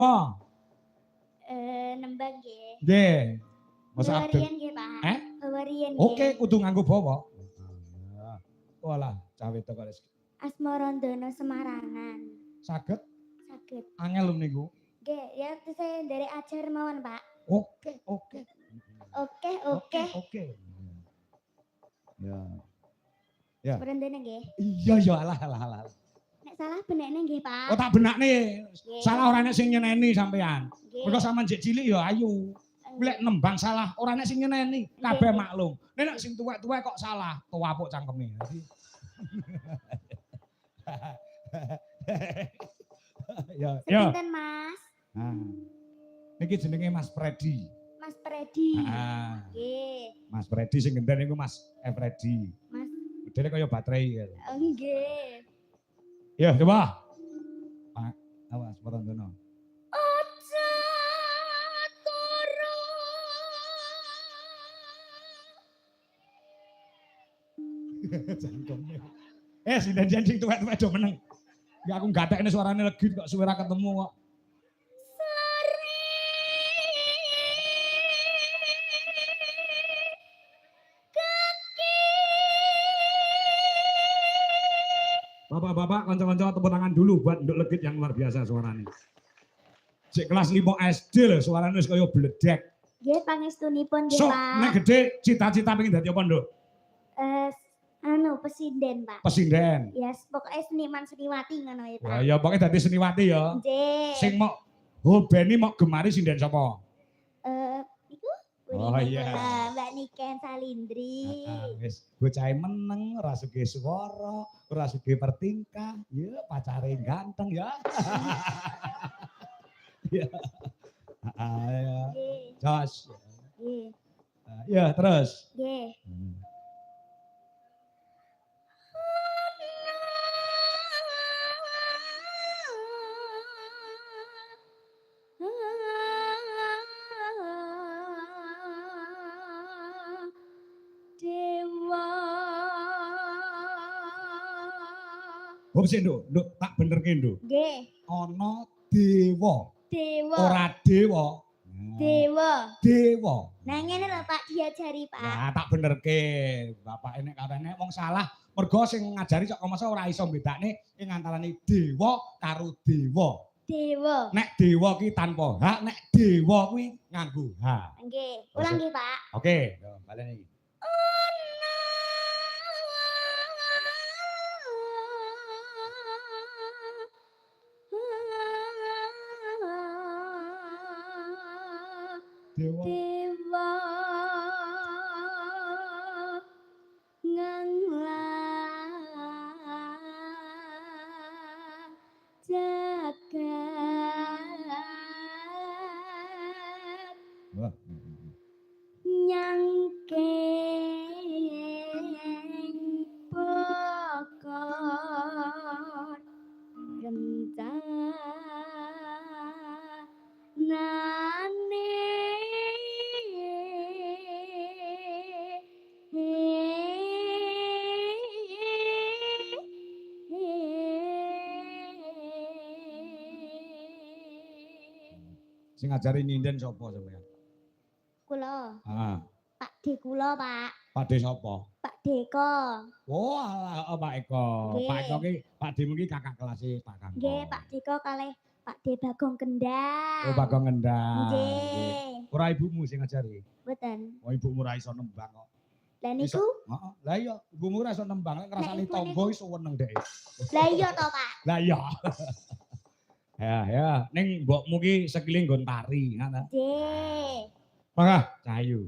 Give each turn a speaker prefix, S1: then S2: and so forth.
S1: Oh.
S2: Nembang nggih.
S1: Nggih. Masa
S2: Bawarian nggih, Pak. Bawarian nggih.
S1: Oke, kudu nganggo bawa. Walah, cawe to kok.
S2: Asmarandana Semarangan.
S1: Saged?
S2: Saged.
S1: Angel lho niku.
S2: Nggih, ya saya dari ajar mawon, Pak.
S1: Oke.
S2: Oke.
S1: Ya. Ya.
S2: Asmarandana nggih.
S1: Iya, alah.
S2: Nek salah benekne nggih, Pak.
S1: Oh, tak benakne. Salah ora nek sing nyeneni sampean. Mergo sampean jek cilik ya ayu. Lek nembang salah, ora nek sing nyeneni, kabeh maklum. Nek sing tuwek-tuwek kok salah, tuwapuk cangkeme. Ya.
S2: Sinten, Mas?
S1: Nah. Niki jenenge Mas Freddy.
S2: Mas Freddy.
S1: Nggih. Mas Freddy sing genden niku Mas Freddy.
S2: Mas.
S1: Gedene kaya baterai.
S2: Nggih.
S1: Ya, coba. Pak, awas Parandono.
S2: Aja turu.
S1: Jangkeme. Sinten sing tuwek-tuwek do meneng. Ya aku gatekne suarane legit kok suwe ra ketemu kok. Bapak-bapak, kanca-kanca tepuk tangan dulu buat Nduk Legit yang luar biasa suaranya. Cek kelas 5 SD lho, suaranya wis kaya bledek.
S2: Nggih, pangestunipun nggih, Pak.
S1: Nek gede cita-cita pengen dadi apa, Nduk?
S2: Presiden, Pak.
S1: Presiden.
S2: Yes, pokoknya seniman seniwati ngono ya, Pak.
S1: Wah, ya pokoknya dadi seniwati ya.
S2: Nggih.
S1: Sing mok hobeni mok gemari sinden sapa?
S2: Iku
S1: Oh iya.
S2: Mbak Niken Salindri.
S1: Wis bocahe meneng, ora sugih swara, ora sugih pertingkah, ya pacare ganteng ya. Ya. Jos.
S2: Nggih.
S1: Ya, terus.
S2: Nggih.
S1: Oh sik Nduk, tak benerke Nduk.
S2: Nggih.
S1: Ana dewa.
S2: Dewa.
S1: Ora dewa. Dewa.
S2: Nah ngene lho Pak diajari Pak.
S1: Nah tak benerke. Bapak enek karene wong salah mergo sing ngajari kok masa ora iso bedakne ing antarane dewa karo dewa.
S2: Dewa.
S1: Nek dewa ki tanpa hak, nek dewa kuwi nganggo hak.
S2: Nggih, ulang nggih Pak.
S1: Oke, yo balen iki.
S2: Dewa nganglang jagat nyangkeng pokok rencanane
S1: Sing ngajari nyinden sapa sampeyan?
S2: Kula. Pak D kula, Pak.
S1: Pak D sapa?
S2: Pak Deko.
S1: Oh, alah Pak Eko. Pak Eko ki Pak D mungkin kakak kelas Pak Kang.
S2: Nggih, Pak Deko kalih Pak D Bagong Kendang.
S1: Oh, Bagong Kendang.
S2: Nggih.
S1: Ora ibumu sing ngajari?
S2: Mboten.
S1: Oh, ibumu ora iso nembang kok.
S2: Lah niku?
S1: Heeh. Lah iya, ibumu ora iso nembang, nek ngrasani tangga iso weneng dhek.
S2: Lah iya to, Pak.
S1: Lah iya. Ya, ning mbokmu ki sekile nggon tari, ngono.
S2: Nggih.
S1: Mangga, Cahayu.